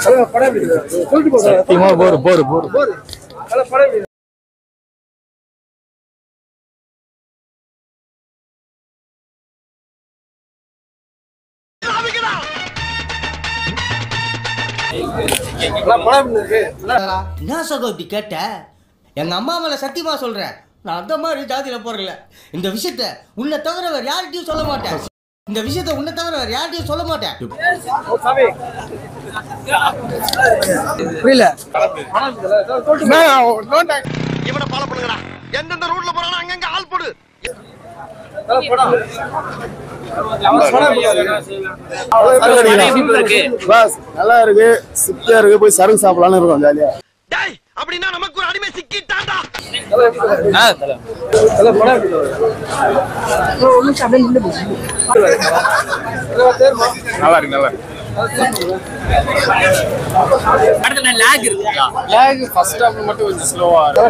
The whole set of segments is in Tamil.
என்ன சகோதரி கேட்ட? எங்க அம்மா மேல சத்தியமா சொல்றேன், நான் அந்த மாதிரி ஜாதியில போறல. இந்த விஷயத்த உன்னை தவிர வேற யார்கிட்டயும் சொல்ல மாட்டேன். இந்த விஷயத்த உன்னை தவிர வேற யார்கிட்டயும் சொல்ல மாட்டேன். புரியல. இவனை ஃபாலோ பண்ணுங்கடா. எந்தெந்த ரூட்ல போறானோ அங்கங்க ஆள் போடு. நல்லா இருக்கு, சிப்பியா இருக்கு. போய் சரக்கு சாப்பிடலாம்னு இருக்கோம் ஜாலியா. டேய், அப்படினா நமக்கு ஒரு அடிமை சிக்கிட்டான்டா. நல்லா இருக்கு, நல்லா இருக்கு. அடுத்து நான் லாக் இருக்குடா. லாக் ஃபர்ஸ்ட் ஹாஃப் மட்டும் கொஞ்சம் ஸ்லோவா இருக்கு.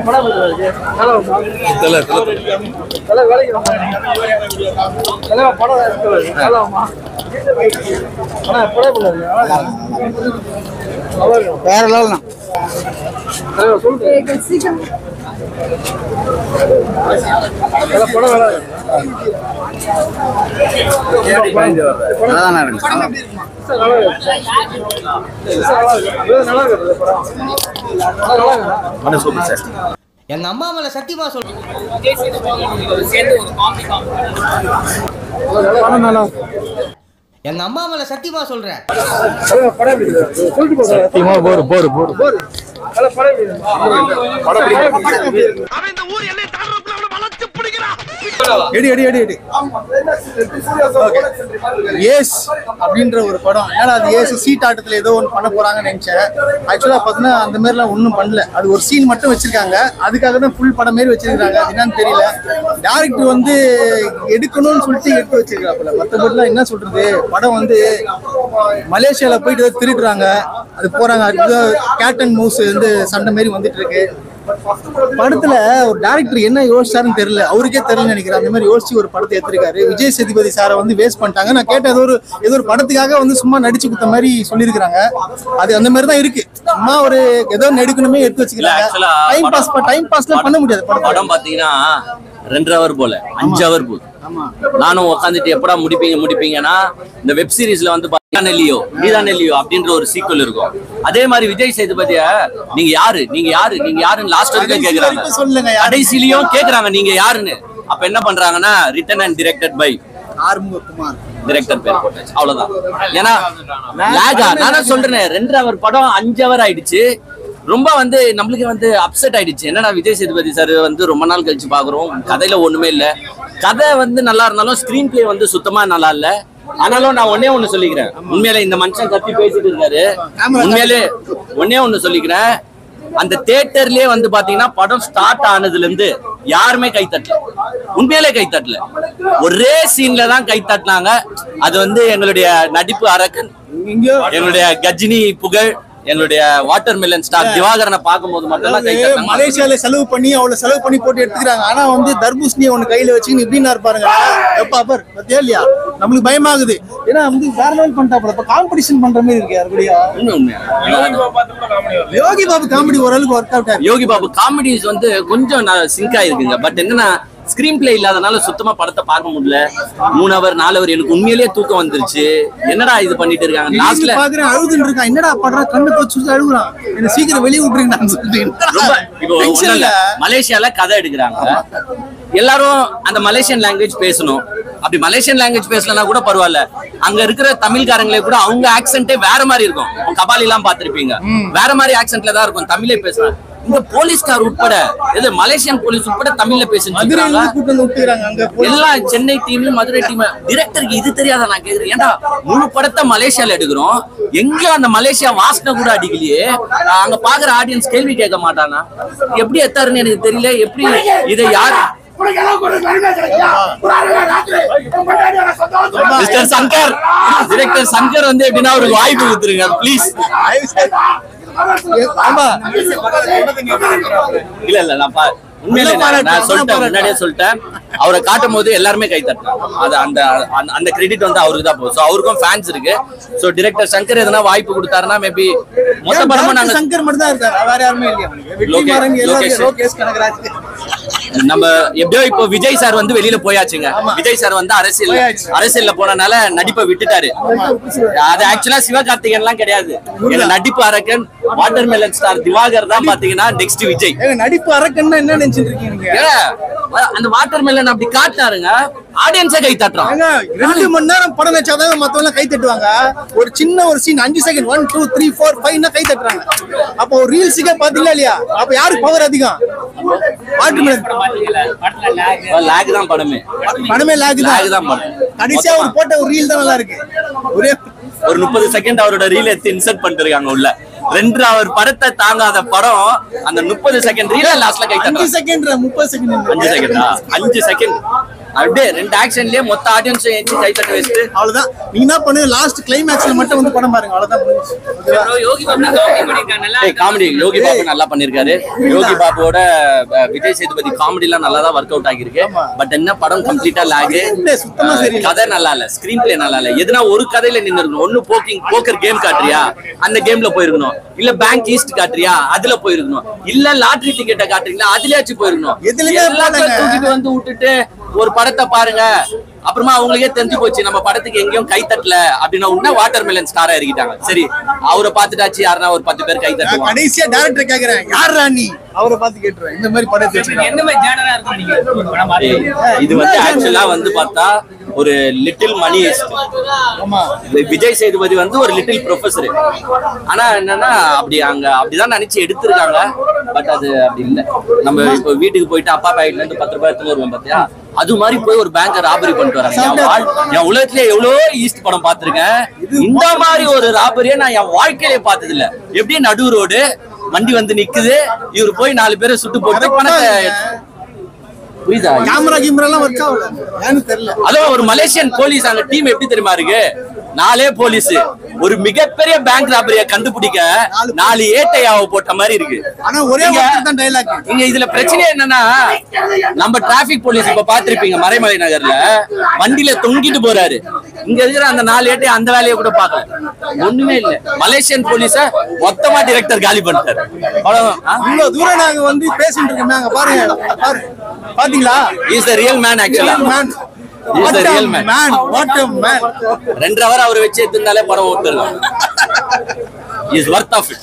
வேற லெவல் தான். எங்க அம்மா மேல சத்தியமா சொல்றேன். எங்க அம்மா மேல சத்தியமா சொல்றேன். அவன் இந்த ஊர் எல்லை தாண்டறதுக்குள்ள அவனை வளைச்சு பிடிக்கிறான். எடி எடி எடி எடி. ஏஸ் அப்படின்ற ஒரு படம். ஏன்னா அது ஏஸ் சீட் ஆட்டத்துல ஏதோ ஒன்று பண்ண போறாங்கன்னு நினைச்சேன். ஆக்சுவலா பாத்தீங்கன்னா அந்த மாதிரிலாம் ஒன்றும் பண்ணல. அது ஒரு சீன் மட்டும் வச்சிருக்காங்க. அதுக்காக தான் ஃபுல் படம் மாரி வச்சிருக்காங்க. அது என்னன்னு தெரியல. டேரக்டர் வந்து எடுக்கணும்னு சொல்லிட்டு எடுத்து வச்சிருக்காப்புல. மற்றபடிலாம் என்ன சொல்றது, படம் வந்து மலேசியால போயிட்டு திருடுறாங்க, அது போறாங்க. அது கேட் அண்ட் மவுஸ் வந்து சண்டை மாரி வந்துட்டு இருக்கு. படத்துல ஒரு டைரக்டர் என்ன யோசிச்சாருன்னு தெரியல, அவருக்கே தெரியல நினைக்கிறேன். அந்த மாதிரி யோசிச்சு ஒரு படத்தை எடுத்திருக்காரு. விஜய் சேதுபதி சாரை வந்து வேஸ்ட் பண்ணிட்டாங்க. நான் கேட்ட ஏதோ ஒரு படத்துக்காக வந்து சும்மா நடிச்சு கொடுத்த மாதிரி சொல்லியிருக்காங்க. அது அந்த மாதிரி தான் இருக்கு. சும்மா ஒரு ஏதோ நடிக்கணுமே எடுத்து வச்சுக்கிறாங்க. டைம் பாஸ்லாம் பண்ண முடியாது. படம் பாத்தீங்கன்னா 2 hour போல 5 hour போகுது. நானும் உட்காந்துட்டு எப்படா முடிப்பீங்கன்னா இந்த வெப் சீரிஸ்ல வந்து நெல்லியோ நீதான் நெல்லியோ அப்படின்ற ஒரு சீக்வல் இருக்கும். அதே மாதிரி விஜய் சேதுபதிய நீங்க யாருன்னு லாஸ்ட் வரைக்கும் கேக்குறாங்க. கடைசிலயும் கேக்குறாங்க நீங்க யாருன்னு. அப்ப என்ன பண்றாங்கன்னா written and directed by Arumugakumar director பேர் போட்டாச்சு, அவ்வளவுதான். ஏன்னா லாகா நான் சொல்றேன் 2 hour படம் 5 hour ஆயிடுச்சு. ரொம்ப வந்து நம்மளுக்கு வந்து அப்செட் ஆயிடுச்சு. என்னன்னா விஜய் சேதுபதி சார் வந்து ரொம்ப நாள் கழிச்சு பாக்குறோம். கதையில ஒண்ணுமே இல்ல. கதை வந்து நல்லா இருந்தாலும் ஸ்கிரீன் பிளே வந்து சுத்தமா நல்லா இல்ல. ஆனாலும் நான் ஒண்ணு சொல்லிக்கிறேன். உண்மையில இந்த மனுஷன் கத்தி பேசிட்டு இருக்காரு. உண்மையிலே ஒண்ணு சொல்லிக்கிறேன். அந்த தியேட்டர்லயே வந்து பாத்தீங்கன்னா படம் ஸ்டார்ட் ஆனதுல இருந்து யாருமே கை தட்டல. உண்மையிலே கை தட்டல. ஒரே சீன்ல தான் கை தட்டினாங்க. அது வந்து எங்களுடைய நடிப்பு அரக்கன், எங்களுடைய கஜினி புகழ், எங்களுடைய வாட்டர் மெலன் ஸ்டார் திவாகரனை பார்க்கும்போது மட்டும் மலேசியால செலவு பண்ணி போட்டு எடுத்துக்கிறாங்க. ஆனா வந்து தர்பூசணியை ஒண்ணு கையில வச்சு இப்படின்னா இருப்பாருங்க. எப்பா பார் பத்தியா இல்லையா, நம்மளுக்கு பயமாகுது. ஏன்னா வந்து வேற லெவல் பண்ணிட்டாப்ல. இப்ப காம்படிஷன் பண்ற மாதிரி இருக்கு யாருடைய. யோகி பாபு காமெடி ஓரளவுக்கு ஒர்க் அவுட் ஆயிருக்கு. யோகி பாபு காமெடிஸ் வந்து கொஞ்சம் சிங்க் ஆயிருக்குங்க. பட் என்னன்னா ஸ்கிரீன் பிளே இல்லாதனால சுத்தமா படத்தை பார்க்க முடியல. 3 hour 4 hour எனக்கு உண்மையிலேயே தூக்கம் வந்துருச்சு. என்னடா இது பண்ணிட்டு இருக்காங்க. லாஸ்ட்ல பாக்குறேன் அழுதுன்னு இருக்கான். என்னடா பண்றா, கண்ணை தொச்சு அழுகுறான். என்ன சீக்கிரம் வெளியே விட்டுறீங்கன்னு சொல்லிட்டு ரொம்ப இப்போ மலேசியால கதை எடுக்கிறாங்க. எல்லாரும் அந்த மலேசியன் லாங்குவேஜ் பேசணும். அப்படி மலேசியன் லாங்குவேஜ் பேசலன்னா கூட பரவாயில்ல. அங்க இருக்கிற தமிழ்காரங்களே கூட அவங்க ஆக்சென்ட்டே வேற மாதிரி இருக்கும். கபாலி எல்லாம் பாத்திருப்பீங்க, வேற மாதிரி ஆக்சென்ட்ல தான் இருக்கும். தமிழே பேசுறாங்க. இந்த போலீஸ்கார் உட்பட மலேசியன் போலீஸ் உட்பட தமிழ்ல பேசுறாங்க. எல்லாம் சென்னை டீம் மதுரை டீம். டிரெக்டருக்கு இது தெரியாத நான் கேக்குறேன். ஏன்டா முழு படத்தை மலேசியால எடுக்கிறோம், எங்கேயும் அந்த மலேசியா வாசனை கூட அடிக்கலையே. அங்க பாக்குற ஆடியன்ஸ் கேள்வி கேட்க மாட்டானா? எப்படி எத்தாருன்னு எனக்கு தெரியல. எப்படி இதை யாரு மிஸ்டர் சங்கர், டிரெக்டர் சங்கர் வந்து எப்படின்னா ஒரு வாய்ப்பு கொடுத்துருங்க ப்ளீஸ். இல்ல நான் உண்மையிலே நான் சொல்லிட்டேன், முன்னாடியே சொல்லிட்டேன். அவரை காட்டும் போது எல்லாருமே கை தட்டினாங்க. அது அந்த அந்த கிரெடிட் வந்து அவருக்கு தான் போகும். ஸோ அவருக்கும் ஃபேன்ஸ் இருக்கு. ஸோ டிரெக்டர் சங்கர் எதனா வாய்ப்பு கொடுத்தாருன்னா மேபி மொத்த படமும் நாங்க சங்கர் மட்டும் தான் இருக்காரு, வேற யாருமே இல்லையா? லோகேஷ் கனகராஜ். நம்ம எப்படியோ இப்போ விஜய் சார் வந்து வெளியில போயாச்சுங்க. விஜய் சார் வந்து அரசியல்ல போனனால நடிப்பை விட்டுட்டாரு. அது ஆக்சுவலா சிவகார்த்திகேயன் எல்லாம் கிடையாது. நடிப்பு அரக்கன் வாட்டர் மெலன் ஸ்டார் திவாகர் தான் பாத்தீங்கன்னா நெக்ஸ்ட் விஜய். நடிப்பு அரக்கன்னா என்ன நினைச்சிட்டு இருக்கீங்க? அந்த வாட்டர் மெலன் அப்படி காட்டினாருங்க, ஆடியன்ஸே கை தட்டுறாங்க. 2 மணி நேரம் படம் வச்சாதான் மத்தவங்க கை தட்டுவாங்க. ஒரு சின்ன ஒரு சீன் 5 செகண்ட் 1 2 3 4 5 கை தட்டுறாங்க. அப்போ ரீல்ஸுக்கே பாத்தீங்களா இல்லையா? அப்ப யாருக்கு பவர் அதிகம்? வாட்டர் மெலன் லாக் தான் படமே லாக் தான் படம். கடைசியா ஒரு போட்ட ஒரு ரீல் தான் நல்லா இருக்கு. ஒரு 30 செகண்ட் அவரோட ரீல் எடுத்து இன்சர்ட் பண்ணிட்டு இருக்காங்க உள்ள. 2 அவர் படத்தை தாங்காத படம் அந்த 30 செகண்ட் ரீல லாஸ்ட்ல கை தட்டுறாங்க. 5 செகண்ட் 30 செகண்ட் 5 செகண்டா 5 செகண்ட் அப்படியே 2 ஆக்ஷன்லயே மொத்த ஆடியன்ஸ் ஏஞ்சி கை தட்ட வச்சிட்டு அவ்வளவுதான். நீங்க என்ன பண்ணு, லாஸ்ட் கிளைமாக்ஸ்ல மட்டும் வந்து படம் பாருங்க, அவ்வளவுதான். காமெடி யோகி பாபு நல்லா பண்ணிருக்காரு. யோகி பாபுவோட விஜய் சேதுபதி காமெடி எல்லாம் நல்லா தான் ஒர்க் அவுட் ஆகிருக்கு. பட் என்ன படம் கம்ப்ளீட்டா லாக், சுத்தமா சரி. கதை நல்லா இல்ல, ஸ்கிரீன் பிளே நல்லா இல்ல. எதுனா ஒரு கதையில நின்று இருக்கணும். ஒண்ணு போக்கர் கேம் காட்டுறியா, அந்த கேம்ல போயிருக்கணும். இல்ல பேங்க் ஈஸ்ட் காட்டுறியா, அதுல போயிருக்கணும். இல்ல லாட்டரி டிக்கெட்டை காட்டுறீங்களா, அதுலயாச்சும் போயிருக்கணும். எல்லாத்தையும் தூக்கிட்டு வந்து விட்டுட்டு ஒரு படத்தை பாருங்க. அப்புறமா அவங்களுக்கே தெரிஞ்சு போச்சு நம்ம படத்துக்கு எங்கேயும் கை தட்டல அப்படின்னா உடனே வாட்டர் மெலன் ஸ்டாரா இருக்கிட்டாங்க. சரி, அவரை பார்த்துட்டாச்சு, யாருன்னா ஒரு 10 பேர் கை தட்டுவாங்க. கடைசியா டைரக்டர் கேக்குறேன், யாரா நீ? அவரை பார்த்து கேட்டுறேன், இந்த மாதிரி படத்தை இது வந்து ஆக்சுவலா வந்து பார்த்தா ஒரு little money heist. Vijay Sethupathi வந்து ஒரு லிட்டில் ப்ரொஃபசர். ஆனா என்னன்னா அப்படிதான் நினைச்சு எடுத்திருக்காங்க. பட் அது அப்படி இல்லை. நம்ம இப்போ வீட்டுக்கு போயிட்டு அப்பா பாக்கெட்ல இருந்து 10 ரூபாய் எடுத்துன்னு வருவோம் பாத்தியா, அது மாதிரி போய் ஒரு பேங்க ராபரி பண்ணிட்டு வராங்க. என் உலகத்திலே எவ்வளோ ஈஸ்ட் படம் பார்த்திருக்கேன். இந்த மாதிரி ஒரு ராபரியை நான் என் வாழ்க்கையிலே பார்த்தது இல்ல. எப்படி நடு ரோடு வண்டி வந்து நிக்குது, இவர் போய் 4 பேரை சுட்டு போட்டு பணத்தை புரியுதா? கேமரா எல்லாம் ஒர்க் ஆகல, ஏன்னு தெரியல. அதோ ஒரு மலேசியன் போலீஸ் அங்க டீம் எப்படி தெரியுமா இருக்கு? 4 போலீஸ் ஒரு மிகப்பெரிய பேங்க் ராபரியை கண்டுபிடிக்க 4 ஏட்டையாவை போட்ட மாதிரி இருக்கு. ஆனா ஒரே தான் டைலாக். இங்க இதுல பிரச்சனை என்னன்னா, நம்ம டிராபிக் போலீஸ் இப்ப பாத்திருப்பீங்க மறைமலை நகர்ல வண்டியில தொங்கிட்டு போறாரு. இங்க இருக்கிற அந்த 4 ஏட்டை அந்த வேலையை கூட பாக்கல, ஒண்ணுமே இல்ல. மலேசியன் போலீஸ மொத்தமா டைரக்டர் காலி பண்ணிட்டாரு. இவ்வளவு தூரம் நாங்க வந்து பேசிட்டு இருக்கோம், பாருங்க பாத்தீங்களா? இஸ் தி ரியல் மேன் ஆக்சுவலா. He's the real man. What a man. 2 hour அவர் வச்சு எடுத்துனாலே படம் ஓட்டுறோம். He is worth of it.